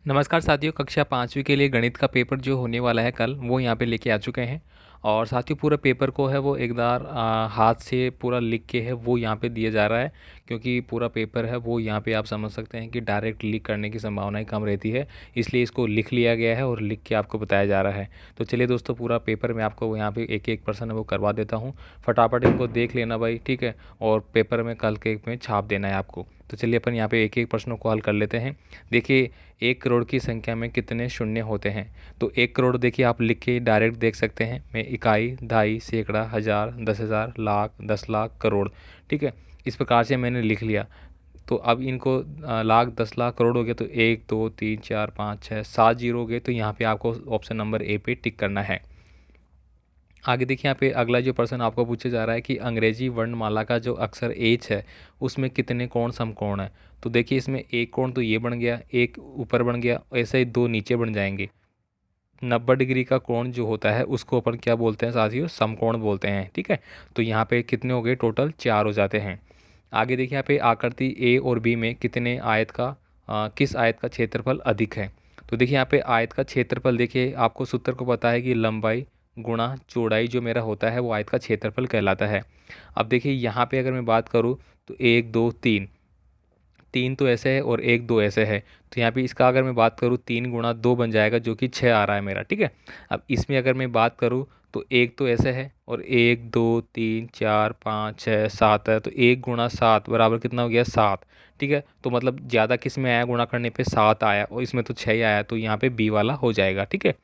नमस्कार साथियों, कक्षा 5वीं के लिए गणित का पेपर जो होने वाला है कल, वो यहाँ पे लेके आ चुके हैं। और साथियों पूरा पेपर को है वो एक बार हाथ से पूरा लिख के है वो यहाँ पे दिया जा रहा है। क्योंकि पूरा पेपर है वो यहाँ पे आप समझ सकते हैं कि डायरेक्ट लीक करने की संभावनाएं कम रहती है, इसलिए इसको लिख लिया गया है और लिख के आपको बताया जा रहा है। तो चलिए दोस्तों, पूरा पेपर मैं आपको यहाँ पे एक एक पर्सन है वो करवा देता हूँ। फटाफट इनको देख लेना भाई, ठीक है। और पेपर में कल के में छाप देना है आपको। तो चलिए अपन यहाँ पे एक एक प्रश्नों को हल कर लेते हैं। देखिए, 1 करोड़ की संख्या में कितने शून्य होते हैं? तो 1 करोड़ देखिए आप लिख के डायरेक्ट देख सकते हैं। मैं इकाई, दहाई, सैकड़ा, हज़ार, 10,000, लाख, 10 लाख, करोड़, ठीक है। इस प्रकार से मैंने लिख लिया। तो अब इनको लाख, 10 लाख, करोड़ हो गया तो 1 2 3 4 5 6 7 जीरो हो गए। तो यहाँ पे आपको ऑप्शन नंबर ए पे टिक करना है। आगे देखिए, यहाँ पे अगला जो प्रश्न आपको पूछा जा रहा है कि अंग्रेजी वर्णमाला का जो अक्षर एच है उसमें कितने कोण समकोण है। तो देखिए, इसमें एक कोण तो ये बन गया, एक ऊपर बन गया, ऐसे ही दो नीचे बन जाएंगे। 90 डिग्री का कोण जो होता है उसको अपन क्या बोलते हैं साथियों? समकोण बोलते हैं, ठीक है। तो यहाँ पे कितने हो गए? टोटल 4 हो जाते हैं। आगे देखिए, यहाँ पे आकृति ए और बी में कितने आयत का किस आयत का क्षेत्रफल अधिक है? तो देखिए, यहाँ पे आयत का क्षेत्रफल देखिए, आपको सूत्र को पता है कि लंबाई गुणा चौड़ाई जो मेरा होता है वो आयत का क्षेत्रफल कहलाता है। अब देखिए, यहाँ पे अगर मैं बात करूँ तो 1 2 3, 3 तो ऐसे है और 1 2 ऐसे है। तो यहाँ पे इसका अगर मैं बात करूँ 3 × 2 बन जाएगा, जो कि 6 आ रहा है मेरा, ठीक है। अब इसमें अगर मैं बात करूँ तो एक तो ऐसे है और 1 2 3 4 5 6 7 है। तो 1 × 7 बराबर कितना हो गया? 7, ठीक है। तो मतलब ज़्यादा किस में आया? गुणा करने पे 7 आया और इसमें तो 6 ही आया, तो यहाँ पे बी वाला हो जाएगा, ठीक है।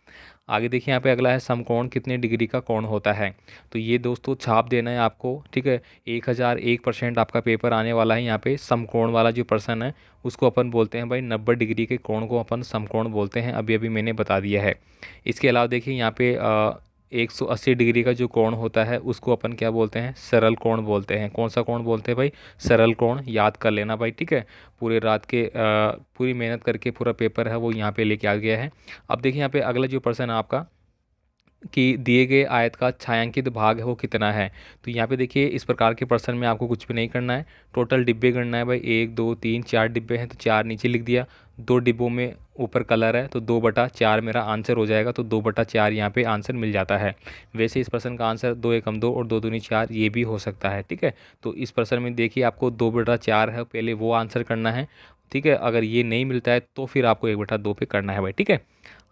आगे देखिए, यहाँ पे अगला है समकोण कितने डिग्री का कोण होता है। तो ये दोस्तों छाप देना है आपको, ठीक है। 1001% आपका पेपर आने वाला है। यहाँ पे समकोण वाला जो पर्सन है उसको अपन बोलते हैं भाई, 90 डिग्री के कोण को अपन समकोण बोलते हैं। अभी अभी मैंने बता दिया है। इसके अलावा देखिए, यहाँ पे 180 डिग्री का जो कोण होता है उसको अपन क्या बोलते हैं? सरल कोण बोलते हैं। कौन सा कोण बोलते हैं भाई? सरल कोण। याद कर लेना भाई, ठीक है। पूरे रात के पूरी मेहनत करके पूरा पेपर है वो यहाँ पे लेके आ गया है। अब देखिए, यहाँ पे अगला जो पर्सन है आपका कि दिए गए आयत का छायांकित भाग है वो कितना है। तो यहाँ पे देखिए, इस प्रकार के प्रश्न में आपको कुछ भी नहीं करना है, टोटल डिब्बे गणना है भाई। 1 2 3 4 डिब्बे हैं तो 4 नीचे लिख दिया। 2 डिब्बों में ऊपर कलर है तो 2/4 मेरा आंसर हो जाएगा। तो 2/4 यहाँ पे आंसर मिल जाता है। वैसे इस प्रश्न का आंसर 2 × 1 = 2 और 2 2 4 ये भी हो सकता है, ठीक है। तो इस प्रश्न में देखिए, आपको 2/4 है, पहले वो आंसर करना है, ठीक है। अगर ये नहीं मिलता है तो फिर आपको 1/2 पे करना है भाई, ठीक है।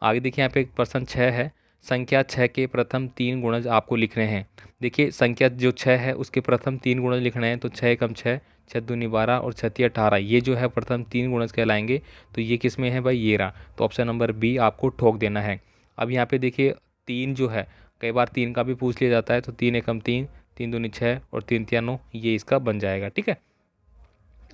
आगे देखिए, यहाँ पे एक प्रश्न 6 है। संख्या 6 के प्रथम 3 गुणज आपको लिखने हैं। देखिए, संख्या जो 6 है उसके प्रथम 3 गुणज लिखने हैं। तो 6 × 6, 6 दूनी 12 और 6 18, ये जो है प्रथम 3 गुणज कहलाएंगे। तो ये किस में है भाई? ये रहा। तो ऑप्शन नंबर बी आपको ठोक देना है। अब यहाँ पे देखिए, 3 जो है, कई बार 3 का भी पूछ लिया जाता है। तो 3 × 3, 3 दूनी 6 और 3 तिया 9, ये इसका बन जाएगा, ठीक है।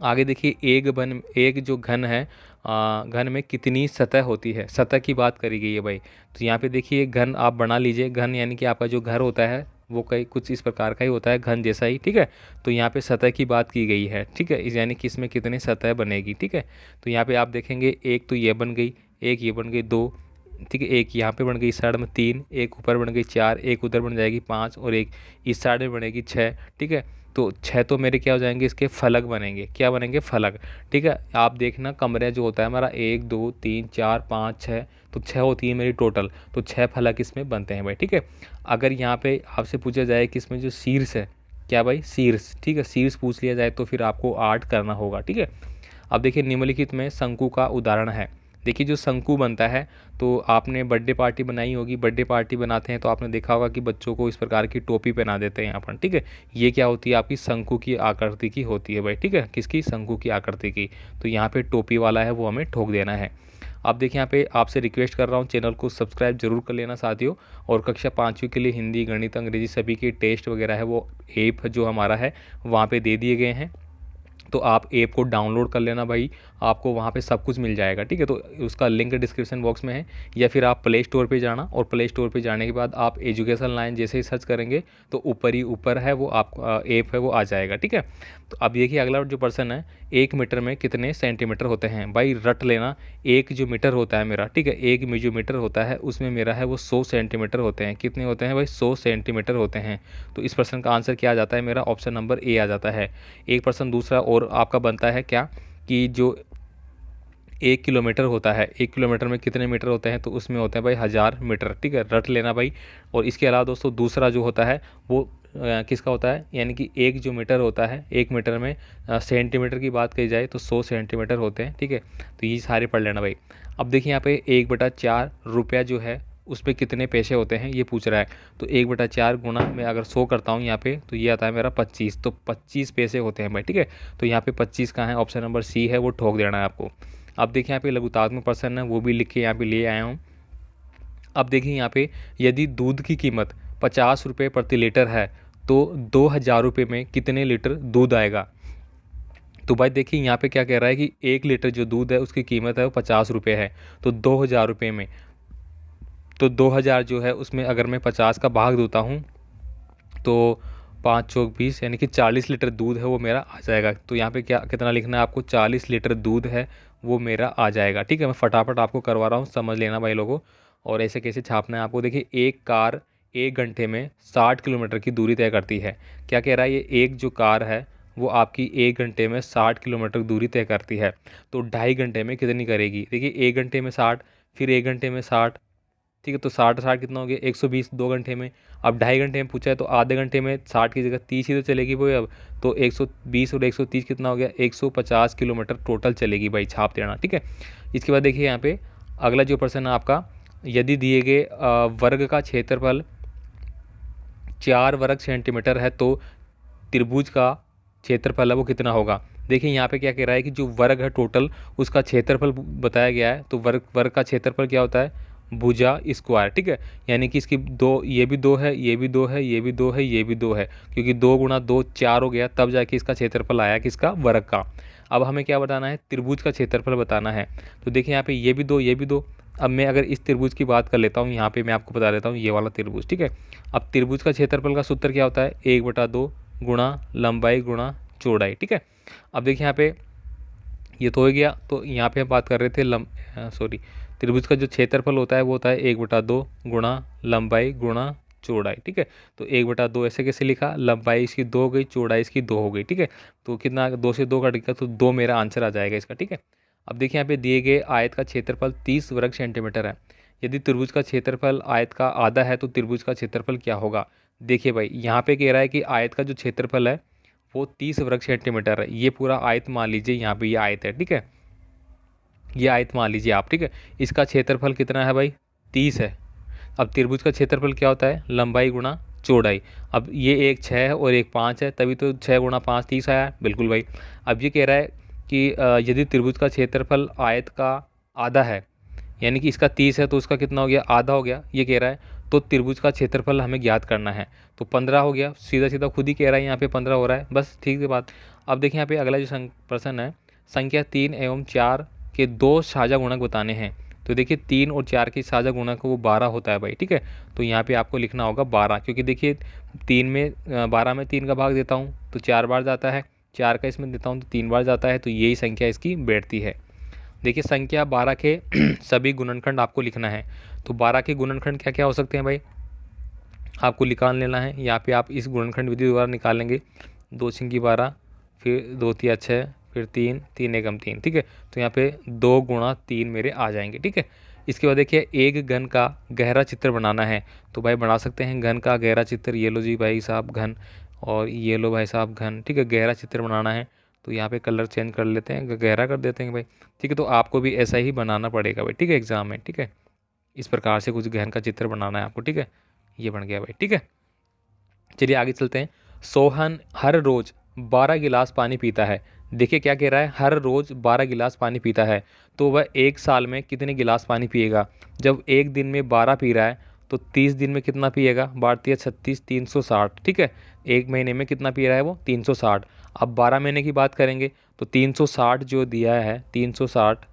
आगे देखिए, एक जो घन है, घन में कितनी सतह होती है? सतह की बात करी गई है भाई। तो यहाँ पे देखिए, घन आप बना लीजिए। घन यानी कि आपका जो घर होता है वो कई कुछ इस प्रकार का ही होता है, घन जैसा ही, ठीक है। तो यहाँ पे सतह की बात की गई है, ठीक है। इस यानी कि इसमें कितनी सतह बनेगी, ठीक है। तो यहाँ पे आप देखेंगे, एक तो ये बन गई, एक ये बन गई 2, ठीक है। एक यहाँ पे बन गई इस साइड में 3, एक ऊपर बन गई 4, एक उधर बन जाएगी 5 और एक इस साइड में बनेगी 6, ठीक है। तो 6 तो मेरे क्या हो जाएंगे? इसके फलक बनेंगे। क्या बनेंगे? फलक, ठीक है। आप देखना, कमरे जो होता है हमारा 1 2 3 4 5 6, तो 6 होती है मेरी टोटल। तो 6 फलक इसमें बनते हैं भाई, ठीक है। अगर यहाँ पे आपसे पूछा जाए कि इसमें जो शीर्ष है, क्या भाई? शीर्ष, ठीक है। शीर्ष पूछ लिया जाए तो फिर आपको 8 करना होगा, ठीक है। अब देखिए, निम्नलिखित में शंकु का उदाहरण है। देखिए, जो शंकु बनता है, तो आपने बर्थडे पार्टी बनाई होगी। बर्थडे पार्टी बनाते हैं तो आपने देखा होगा कि बच्चों को इस प्रकार की टोपी पहना देते हैं यहाँ पर, ठीक है। ये क्या होती है? आपकी शंकु की आकृति की होती है भाई, ठीक है। किसकी? शंकु की आकृति की। तो यहाँ पे टोपी वाला है वो हमें ठोक देना है। अब देखिए, यहाँ पे आपसे रिक्वेस्ट कर रहा हूँ, चैनल को सब्सक्राइब जरूर कर लेना साथियों। और कक्षा 5वीं के लिए हिंदी, गणित, अंग्रेजी सभी के टेस्ट वगैरह है वो ऐप जो हमारा है वहाँ पे दे दिए गए हैं। तो आप ऐप को डाउनलोड कर लेना भाई, आपको वहाँ पे सब कुछ मिल जाएगा, ठीक है। तो उसका लिंक डिस्क्रिप्शन बॉक्स में है, या फिर आप प्ले स्टोर पे जाना और प्ले स्टोर पे जाने के बाद आप एजुकेशन लाइन जैसे ही सर्च करेंगे तो ऊपर ही ऊपर है वो आप ऐप है वो आ जाएगा, ठीक है। तो अब देखिए, अगला जो पर्सन है, 1 मीटर में कितने सेंटीमीटर होते हैं? भाई रट लेना, एक जो मीटर होता है मेरा, ठीक है, एक में जो मीटर होता है उसमें मेरा है वो 100 सेंटीमीटर होते हैं। कितने होते हैं भाई? 100 सेंटीमीटर होते हैं। तो इस प्रश्न का आंसर क्या आ जाता है मेरा? ऑप्शन नंबर ए आ जाता है। एक प्रश्न दूसरा और आपका बनता है क्या, कि जो 1 किलोमीटर होता है, 1 किलोमीटर में कितने मीटर होते हैं, तो उसमें होते हैं भाई 1000 मीटर, ठीक है, रट लेना भाई। और इसके अलावा दोस्तों दूसरा जो होता है वो किसका होता है, यानी कि एक जो मीटर होता है, 1 मीटर में सेंटीमीटर की बात करी जाए तो 100 सेंटीमीटर होते हैं, ठीक है। तो ये सारे पढ़ लेना भाई। अब देखिए यहाँ पे 1/4 रुपया जो है उस पर कितने पैसे होते हैं ये पूछ रहा है। तो 1/4 गुना मैं अगर 100 करता हूँ यहाँ पे तो ये आता है मेरा 25, तो 25 पैसे होते हैं भाई, ठीक है। तो यहाँ पे 25 कहाँ है, ऑप्शन नंबर सी है, वो ठोक देना है आपको। अब देखिए यहाँ पे लघुतात्मक प्रश्न है, वो भी लिख के यहाँ पे ले आया हूँ। अब देखिए यहाँ पे यदि दूध की कीमत 50 रुपये प्रति लीटर है तो 2000 रुपये में कितने लीटर दूध आएगा। तो भाई देखिए यहाँ पे क्या कह रहा है कि 1 लीटर जो दूध है उसकी कीमत है वो 50 रुपये है, तो 2000 रुपये में, तो 2000 जो है उसमें अगर मैं 50 का भाग देता हूँ तो 5 चौक 20, यानी कि 40 लीटर दूध है वो मेरा आ जाएगा। तो यहाँ पे क्या कितना लिखना है आपको, 40 लीटर दूध है वो मेरा आ जाएगा, ठीक है। मैं फटाफट आपको करवा रहा हूँ, समझ लेना भाई लोगों। और ऐसे कैसे छापना है आपको, देखिए एक कार 1 घंटे में 60 किलोमीटर की दूरी तय करती है। क्या कह रहा है, ये एक जो कार है वो आपकी 1 घंटे में 60 किलोमीटर दूरी तय करती है, तो 2.5 घंटे में कितनी करेगी। देखिए 1 घंटे में 60, फिर 1 घंटे में 60, ठीक है, तो 60 60 कितना हो गया 120 2 घंटे में। अब 2.5 घंटे में पूछा है तो आधे घंटे में 60 की जगह 30 ही तो चलेगी वो अब। तो 120 और 130 कितना हो गया 150 किलोमीटर टोटल चलेगी भाई, छाप देना, ठीक है। इसके बाद देखिए यहाँ पे अगला जो प्रश्न है आपका, यदि दिए गए वर्ग का क्षेत्रफल 4 वर्ग सेंटीमीटर है तो त्रिभुज का क्षेत्रफल है वो कितना होगा। देखिए यहाँ पे क्या कह रहा है कि जो वर्ग है टोटल उसका क्षेत्रफल बताया गया है, तो वर्ग वर्ग का क्षेत्रफल क्या होता है, भुजा स्क्वायर, ठीक है। यानी कि इसकी दो, ये भी 2 है, ये भी 2 है, ये भी 2 है, ये भी 2 है, क्योंकि 2 गुणा 2 4 हो गया, तब जाके इसका क्षेत्रफल आया किसका, वर्ग का। अब हमें क्या बताना है, त्रिभुज का क्षेत्रफल बताना है। तो देखिए यहाँ पे ये भी 2, ये भी 2। अब मैं अगर इस त्रिभुज की बात कर लेता हूँ, यहाँ पे मैं आपको बता देता हूँ ये वाला त्रिभुज, ठीक है। अब त्रिभुज का क्षेत्रफल का सूत्र क्या होता है, 1/2 गुणा लंबाई गुणा चौड़ाई, ठीक है। अब देखिए यहाँ पे ये तो हो गया, तो यहाँ पे हम बात कर रहे थे सॉरी, त्रिभुज का जो क्षेत्रफल होता है वो होता है 1/2 गुणा लंबाई गुणा चौड़ाई, ठीक है। तो 1/2 ऐसे कैसे लिखा, लंबाई इसकी 2 हो गई, चौड़ाई इसकी 2 हो गई, ठीक है। तो कितना, 2 से 2 कट गया तो 2 मेरा आंसर आ जाएगा इसका, ठीक है। अब देखिए यहाँ पे दिए गए आयत का क्षेत्रफल 30 वर्ग सेंटीमीटर है। यदि त्रिभुज का क्षेत्रफल आयत का आधा है तो त्रिभुज का क्षेत्रफल क्या होगा। देखिए भाई यहाँ पे कह रहा है कि आयत का जो क्षेत्रफल है वो 30 वर्ग सेंटीमीटर है। ये पूरा आयत मान लीजिए, यहाँ पे ये आयत है, ठीक है, ये आयत मान लीजिए आप, ठीक है। इसका क्षेत्रफल कितना है भाई, 30 है। अब त्रिभुज का क्षेत्रफल क्या होता है, लंबाई गुणा चौड़ाई। अब ये एक 6 है और एक 5 है, तभी तो 6 गुणा 5 30 आया है, बिल्कुल भाई। अब ये कह रहा है कि यदि त्रिभुज का क्षेत्रफल आयत का आधा है, यानी कि इसका 30 है तो उसका कितना हो गया, आधा हो गया, ये कह रहा है। तो त्रिभुज का क्षेत्रफल हमें ज्ञात करना है, तो 15 हो गया, सीधा सीधा खुद ही कह रहा है, यहाँ पे 15 हो रहा है, बस ठीक है बात। अब देखिए यहाँ पे अगला जो प्रश्न है, संख्या 3 एवं 4 के 2 साझा गुणक बताने हैं। तो देखिए 3 और 4 के साझा गुणक वो 12 होता है भाई, ठीक है। तो यहाँ पे आपको लिखना होगा 12, क्योंकि देखिए 3 में 12 में 3 का भाग देता हूँ तो 4 बार जाता है, 4 का इसमें देता हूँ तो 3 बार जाता है, तो यही संख्या इसकी बैठती है। देखिए संख्या 12 के सभी गुणनखंड आपको लिखना है। तो 12 के गुणनखंड क्या क्या हो सकते हैं भाई, आपको निकाल लेना है। यहाँ पे आप इस गुणनखंड विधि द्वारा निकालेंगे, 2 छिंकी 12, फिर 2 तिया 6, फिर 3 3 एकम 3, ठीक है। तो यहाँ पे 2 गुणा 3 मेरे आ जाएंगे, ठीक है। इसके बाद देखिए एक घन का गहरा चित्र बनाना है, तो भाई बना सकते हैं घन का गहरा चित्र। ये लो जी भाई साहब घन, और ये लो भाई साहब घन, ठीक है। गहरा चित्र बनाना है तो यहाँ पे कलर चेंज कर लेते हैं, गहरा कर देते हैं भाई, ठीक है। तो आपको भी ऐसा ही बनाना पड़ेगा भाई, ठीक है, एग्जाम में, ठीक है। इस प्रकार से कुछ घन का चित्र बनाना है आपको, ठीक है। ये बन गया भाई, ठीक है। चलिए आगे चलते हैं। सोहन हर रोज 12 गिलास पानी पीता है। देखिए क्या कह रहा है, हर रोज 12 गिलास पानी पीता है, तो वह एक साल में कितने गिलास पानी पिएगा। जब एक दिन में 12 पी रहा है तो 30 दिन में कितना पिएगा, 12 36 360, ठीक है। एक महीने में कितना पी रहा है वो, 360। अब 12 महीने की बात करेंगे तो 360 जो दिया है 360,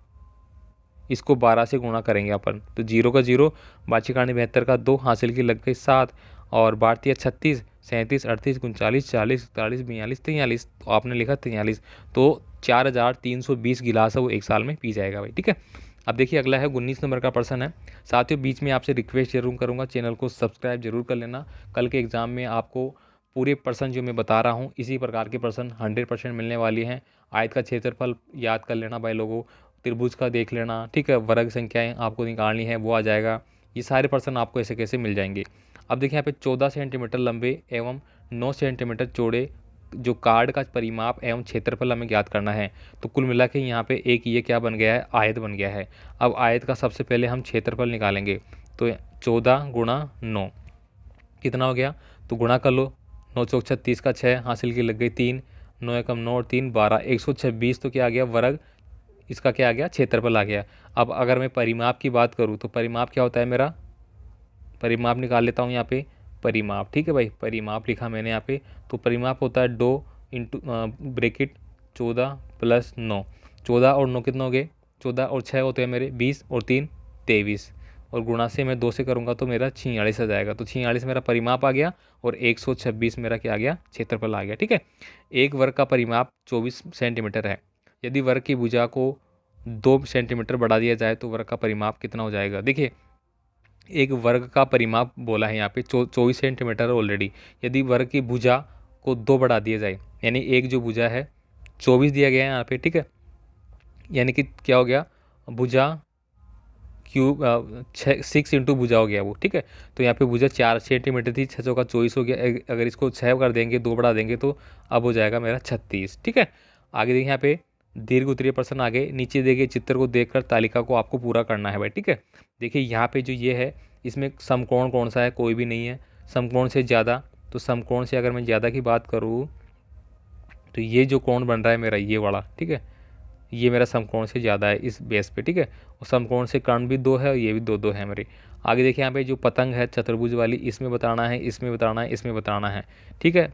इसको 12 से गुणा करेंगे अपन, तो 0 का 0, बाचिकाणी 72 का 2, हासिल की लग गई 7, और भारतीय 36 37 38 39 40 41 42 43, तो आपने लिखा 43, तो 4320 गिलास है वो एक साल में पी जाएगा भाई, ठीक है। अब देखिए अगला है 19 नंबर का प्रश्न है। साथियों बीच में आपसे रिक्वेस्ट जरूर करूँगा, चैनल को सब्सक्राइब जरूर कर लेना। कल के एग्ज़ाम में आपको पूरे प्रश्न जो मैं बता रहा हूँ इसी प्रकार के प्रश्न 100% मिलने वाली हैं। आयत का क्षेत्रफल याद कर लेना भाई लोगों, त्रिभुज का देख लेना, ठीक है, वर्ग संख्याएं आपको निकालनी है वो आ जाएगा। ये सारे प्रश्न आपको ऐसे कैसे मिल जाएंगे। अब देखिए यहाँ पे 14 सेंटीमीटर लंबे एवं 9 सेंटीमीटर चौड़े जो कार्ड का परिमाप एवं क्षेत्रफल हमें ज्ञात करना है। तो कुल मिला के यहाँ पे एक ये क्या बन गया है, आयत बन गया है। अब आयत का सबसे पहले हम क्षेत्रफल निकालेंगे। तो 14 गुणा 9 कितना हो गया, तो गुणा कर लो। 9 चौक 36 का 6 हासिल की लग गई 3, 9 एकम 9 और 3 12, 126 तो क्या आ गया वर्ग, इसका क्या आ गया क्षेत्रफल आ गया। अब अगर मैं परिमाप की बात करूँ तो परिमाप क्या होता है मेरा, परिमाप निकाल लेता हूँ यहाँ पे परिमाप, ठीक है भाई, परिमाप लिखा मैंने यहाँ पे। तो परिमाप होता है 2 इंटू ब्रेकेट 14 प्लस 9, 14 और 9 कितना हो गए, 14 और 6 होते हैं मेरे 20 और 3 23, और गुणा से मैं 2 से करूँगा तो मेरा 46 आ जाएगा। तो 46 मेरा परिमाप आ गया और 126 मेरा क्या आ गया, क्षेत्रफल आ गया, ठीक है। एक वर्ग का परिमाप 24 सेंटीमीटर है। यदि वर्ग की भुजा को 2 सेंटीमीटर बढ़ा दिया जाए तो वर्ग का परिमाप कितना हो जाएगा। देखिए एक वर्ग का परिमाप बोला है यहाँ पे 24 सेंटीमीटर ऑलरेडी। यदि वर्ग की भुजा को 2 बढ़ा दिया जाए, यानी एक जो भुजा है 24 दिया गया है यहाँ पे, ठीक है, यानी कि क्या हो गया, भुजा क्यूब 6 इंटू भुजा हो गया वो, ठीक है। तो यहाँ पे भुजा 4 सेंटीमीटर थी, 6 का 24 हो गया। अगर इसको 6 कर देंगे, 2 बढ़ा देंगे तो अब हो जाएगा मेरा 36, ठीक है। आगे देखिए यहाँ पे दीर्घ उत्तरीय प्रश्न आगे नीचे देखिए चित्र को देखकर तालिका को आपको पूरा करना है भाई, ठीक है। देखिए यहाँ पे जो ये है इसमें समकोण कौन सा है, कोई भी नहीं है। समकोण से ज़्यादा, तो समकोण से अगर मैं ज़्यादा की बात करूँ तो ये जो कोण बन रहा है मेरा ये वाला, ठीक है, ये मेरा समकोण से ज़्यादा है इस बेस पे, ठीक है। और समकोण से कर्ण भी 2 है और ये भी 2 है मेरे। आगे देखिए यहाँ पे जो पतंग है चतुर्भुज वाली, इसमें बताना है, इसमें बताना है, इसमें बताना है, ठीक है।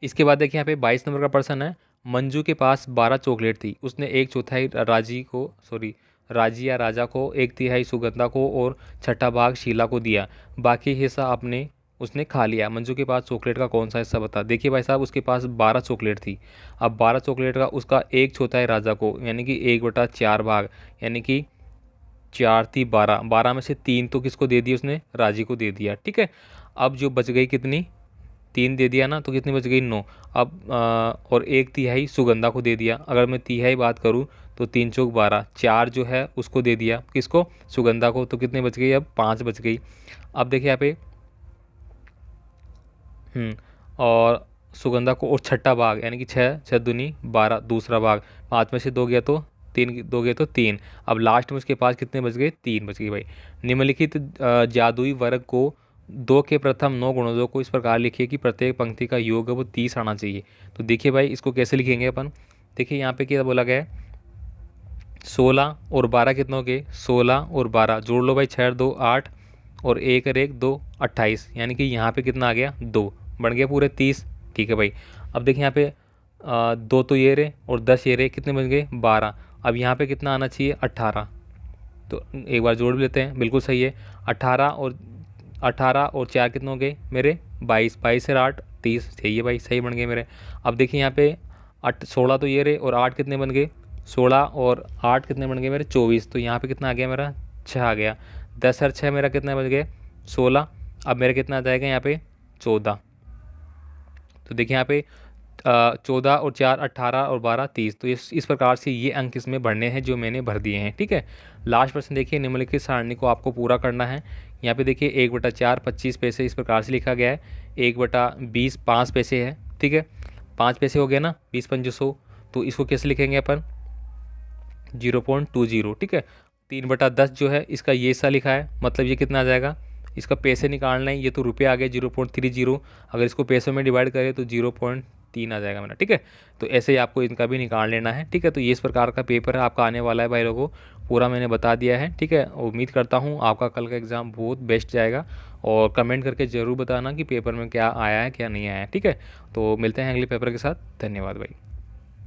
इसके बाद देखिए यहाँ पे 22 नंबर का प्रश्न है। मंजू के पास 12 चॉकलेट थी, उसने 1/4 राजी या राजा को, 1/3 सुगंधा को और छठा भाग शीला को दिया, बाकी हिस्सा अपने उसने खा लिया। मंजू के पास चॉकलेट का कौन सा हिस्सा बता। देखिए भाई साहब उसके पास 12 चॉकलेट थी। अब 12 चॉकलेट का उसका 1/4 राजा को, यानी कि 1/4 भाग, यानी कि 4 थी 12, 12 में से 3 तो किसको दे दिया उसने, राजी को दे दिया, ठीक है। अब जो बच गई कितनी, 3 दे दिया ना, तो कितनी बच गई 9। अब और 1/3 सुगंधा को दे दिया। अगर मैं तिहाई बात करूँ तो 3 चौक 12, 4 जो है उसको दे दिया, किसको, सुगंधा को, तो कितने बच गई, अब 5 बच गई। अब देखिए यहाँ पे और सुगंधा को और छठा भाग, यानी कि 6 6 दूनी 12 दूसरा भाग, 5 में से 2 गया तो 3, 2 गया तो 3। अब लास्ट में उसके पास कितने बच गए, 3 बच गए भाई। निम्नलिखित जादुई वर्ग को 2 के प्रथम 9 गुणजों को इस प्रकार लिखिए कि प्रत्येक पंक्ति का योग वो 30 आना चाहिए। तो देखिए भाई इसको कैसे लिखेंगे अपन। देखिए यहाँ पे क्या बोला गया है, 16 और 12 कितना हो गए, 16 और 12 जोड़ लो भाई, 6 2 8 और 1 और 1 2 28, यानी कि यहाँ पे कितना आ गया 2, बन गया पूरे 30, ठीक है भाई। अब देखिए यहाँ पे 2 तो ये रहे और 10 ये रहे, कितने बन गए 12। अब यहाँ पे कितना आना चाहिए 18, तो एक बार जोड़ भी लेते हैं, बिल्कुल सही है। 18 और 4 कितने हो गए मेरे 22, 22 से 8 30, सही है भाई, सही बन गए मेरे। अब देखिए यहाँ पे 16 तो ये रहे और 8 कितने बन गए, 16 और 8 कितने बन गए मेरे 24, तो यहाँ पे कितना आ गया मेरा 6 आ गया। 10 और 6 मेरा कितना बन गए 16। अब मेरा कितना आ जाएगा यहाँ पे 14। तो देखिए यहाँ पे 14 और 4 18 और 12 30, तो इस प्रकार से ये अंक इसमें भरने हैं जो मैंने भर दिए हैं, ठीक है। लास्ट प्रश्न देखिए, निम्नलिखित सारणी को आपको पूरा करना है। यहाँ पे देखिए 1/4 25 पैसे इस प्रकार से लिखा गया है, 1/20 5 पैसे है, ठीक है, 5 पैसे हो गया ना, 20 पंजे 100, तो इसको कैसे लिखेंगे अपन 0.20, ठीक है। 3/10 जो है इसका ये सा लिखा है, मतलब ये कितना आ जाएगा, इसका पैसे निकालना है, ये तो रुपये आ गए 0.30, अगर इसको पैसों में डिवाइड करें तो 0.3 आ जाएगा मेरा, ठीक है। तो ऐसे ही आपको इनका भी निकाल लेना है, ठीक है। तो ये इस प्रकार का पेपर है आपका आने वाला है भाई लोगों, पूरा मैंने बता दिया है, ठीक है। उम्मीद करता हूँ आपका कल का एग्ज़ाम बहुत बेस्ट जाएगा, और कमेंट करके ज़रूर बताना कि पेपर में क्या आया है क्या नहीं आया है, ठीक है। तो मिलते हैं अगले पेपर के साथ, धन्यवाद भाई।